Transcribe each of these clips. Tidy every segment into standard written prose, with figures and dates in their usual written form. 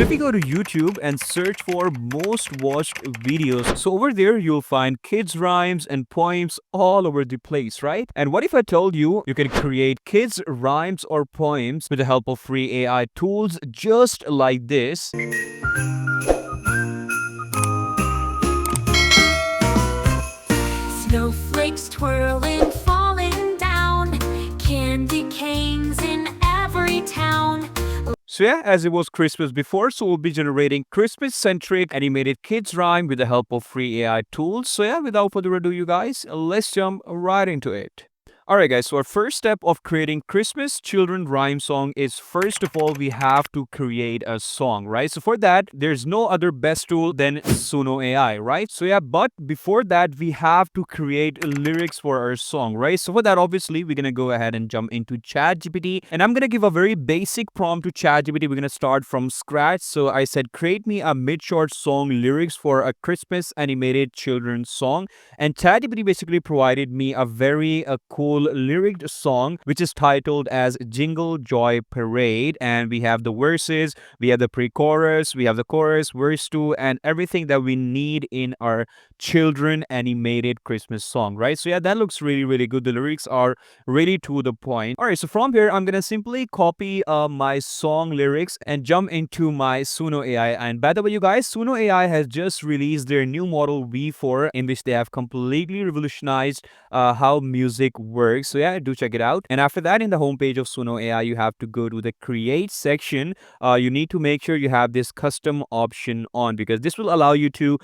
So if you go to YouTube and search for most watched videos, so over there you'll find kids rhymes and poems all over the place, right? And what if I told you you can create kids rhymes or poems with the help of free AI tools just like this? Snowflakes twirling, falling down, candy canes in every town. So yeah, as it was Christmas before, so we'll be generating Christmas-centric animated kids rhyme with the help of free AI tools. So yeah, without further ado, you guys, let's jump right into it. Alright guys, so our first step of creating Christmas children rhyme song is first of all we have to create a song, right? So for that, there's no other best tool than Suno AI, right? So yeah, but before that, we have to create lyrics for our song, right? So for that, obviously, we're gonna go ahead and jump into ChatGPT, and I'm gonna give a very basic prompt to ChatGPT. We're gonna start from scratch. So I said, create me a mid-short song lyrics for a Christmas animated children's song, and ChatGPT basically provided me a very cool lyric song which is titled as Jingle Joy Parade, and we have the verses, we have the pre-chorus, we have the chorus, verse 2, and everything that we need in our children animated Christmas song, right? So yeah, that looks really good. The lyrics are really to the point. All right, so from here I'm gonna simply copy my song lyrics and jump into my Suno AI. And by the way, you guys, Suno AI has just released their new model V4 in which they have completely revolutionized how music works. So yeah, do check it out. And after that, in the homepage of Suno AI, you have to go to the create section. You need to make sure you have this custom option on, because this will allow you to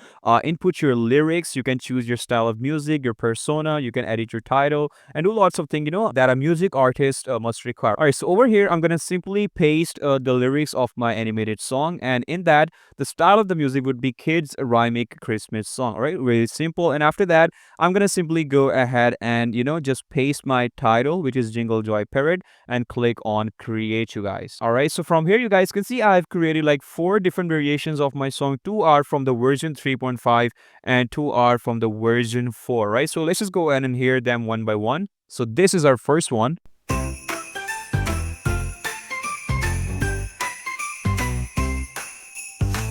input your lyrics. You can choose your style of music, your persona, you can edit your title, and do lots of things, that a music artist must require. All right, so over here, I'm gonna simply paste the lyrics of my animated song, and in that, the style of the music would be kids rhyming Christmas song. All right, really simple. And after that, I'm gonna simply go ahead and just paste my title, which is Jingle Joy Parade, and click on create, you guys. All right, so from here you guys can see I've created like 4 different variations of my song. 2 are from the version 3.5 and 2 are from the version 4, right? So let's just go ahead and hear them one by one. So this is our first one.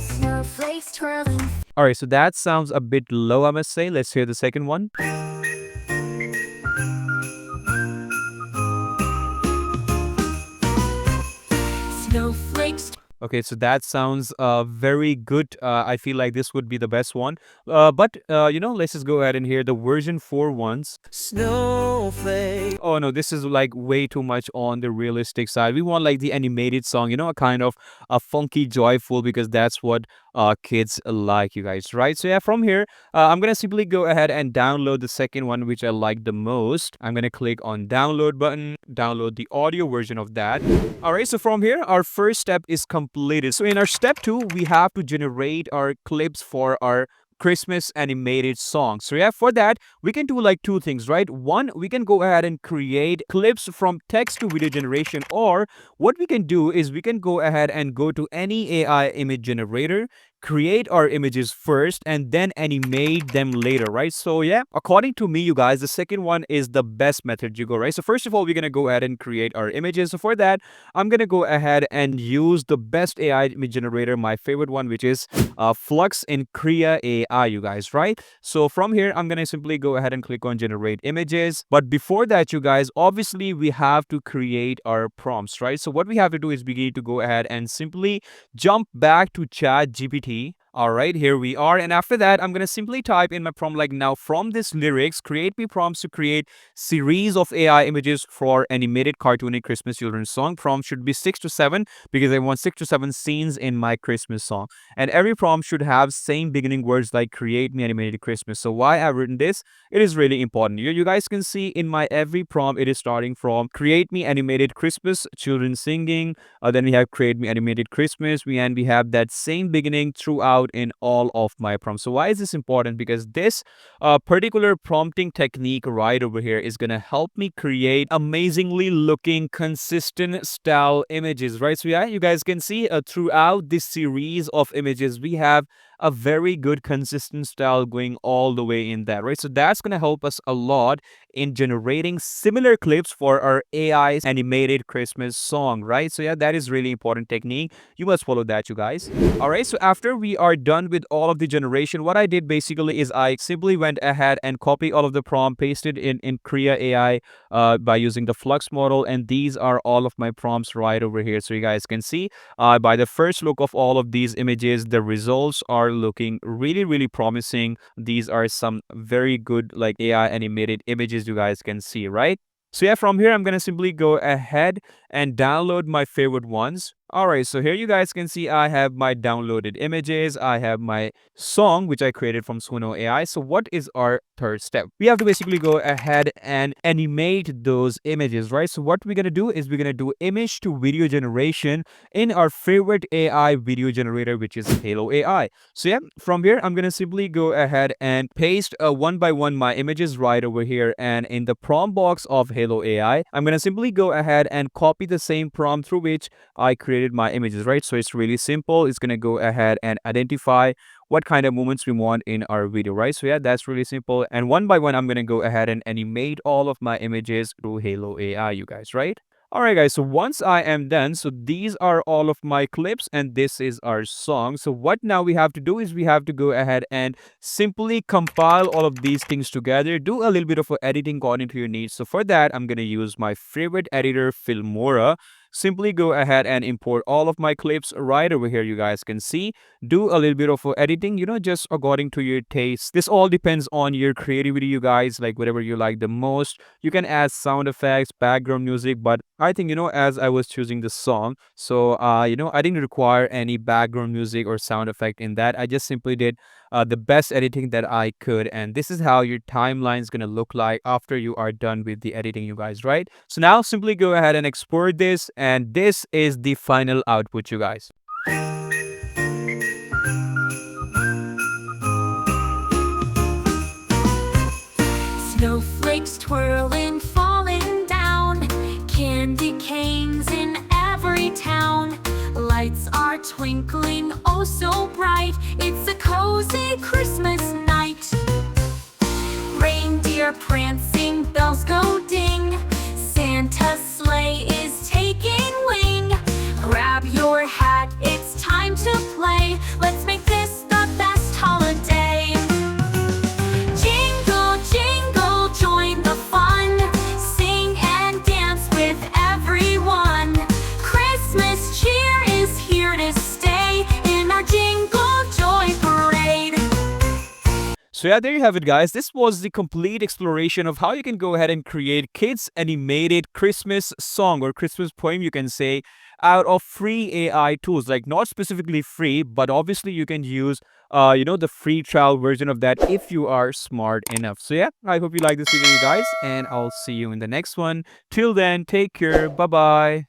Snowflakes twirling. All right, so that sounds a bit low, I must say. Let's hear the second one. Snowflakes. Okay, so that sounds very good. I feel like this would be the best one. But let's just go ahead and hear the version 4 ones. Snowflake. Oh no, this is like way too much on the realistic side. We want like the animated song, a kind of a funky, joyful, because that's what kids like, you guys, right? So yeah, from here, I'm gonna simply go ahead and download the second one, which I like the most. I'm gonna click on download button, download the audio version of that. All right, so from here, our first step is completed. So in our step 2, we have to generate our clips for our Christmas animated song. So yeah, for that, we can do like 2 things, right? One, we can go ahead and create clips from text to video generation, or what we can do is we can go ahead and go to any AI image generator, create our images first, and then animate them later, right? So yeah, according to me, you guys, the second one is the best method you go, right? So first of all, we're gonna go ahead and create our images. So for that, I'm gonna go ahead and use the best AI image generator, my favorite one, which is Flux in Krea AI, you guys, right? So from here, I'm gonna simply go ahead and click on generate images. But before that, you guys, obviously we have to create our prompts, right? So what we have to do is we need to go ahead and simply jump back to ChatGPT. All right, here we are. And after that, I'm going to simply type in my prompt like, now from this lyrics, create me prompts to create series of AI images for animated cartoony Christmas children's song. Prompt should be 6 to 7 because I want 6 to 7 scenes in my Christmas song. And every prompt should have same beginning words like create me animated Christmas. So why I've written this, it is really important. You guys can see in my every prompt, it is starting from create me animated Christmas, children singing. Then we have create me animated Christmas. And we have that same beginning throughout out in all of my prompts. So why is this important? Because this particular prompting technique right over here is going to help me create amazingly looking consistent style images, right? So yeah, you guys can see throughout this series of images we have a very good consistent style going all the way in that, right? So that's going to help us a lot in generating similar clips for our AI animated Christmas song, right? So yeah, that is really important technique. You must follow that, you guys. All right, so after we are done with all of the generation, what I did basically is I simply went ahead and copied all of the prompt, pasted in Krea AI by using the Flux model, and these are all of my prompts right over here. So you guys can see by the first look of all of these images, the results are looking really, really promising. These are some very good like AI animated images you guys can see, right? So yeah, from here, I'm going to simply go ahead and download my favorite ones. All right, so here you guys can see I have my downloaded images. I have my song, which I created from Suno AI. So what is our third step? We have to basically go ahead and animate those images, right? So what we're going to do is we're going to do image to video generation in our favorite AI video generator, which is Hailuo AI. So yeah, from here, I'm going to simply go ahead and paste one by one my images right over here. And in the prompt box of Hailuo AI, I'm going to simply go ahead and copy the same prompt through which I created my images, right? So it's really simple. It's going to go ahead and identify what kind of movements we want in our video, right? So yeah, that's really simple. And one by one, I'm going to go ahead and animate all of my images through Hailuo AI, you guys, right? All right, guys, so once I am done, so these are all of my clips and this is our song. So what now we have to do is we have to go ahead and simply compile all of these things together, do a little bit of editing according to your needs. So for that, I'm going to use my favorite editor, Filmora. Simply go ahead and import all of my clips right over here. You guys can see, do a little bit of editing, just according to your taste. This all depends on your creativity, you guys, like whatever you like the most. You can add sound effects, background music, but I think, as I was choosing the song, so, I didn't require any background music or sound effect in that. I just simply did the best editing that I could. And this is how your timeline is going to look like after you are done with the editing, you guys, right? So now simply go ahead and export this. And this is the final output, you guys. Snowflakes twirling, falling down, candy canes in every town. Lights are twinkling, oh so bright, it's a cozy Christmas night. Reindeer prancing, bells go ding, Santa's sleigh is taking wing. Grab your hat, it's time to play, let's make this the best holiday. Jingle, jingle, join the fun, sing and dance with everyone. Christmas cheer is here to stay in our Jingle Joy Parade. So yeah, there you have it, guys. This was the complete exploration of how you can go ahead and create kids animated Christmas song or Christmas poem, you can say, out of free AI tools. Like not specifically free, but obviously you can use the free trial version of that if you are smart enough. So yeah, I hope you like this video, you guys, and I'll see you in the next one. Till then, take care. Bye bye.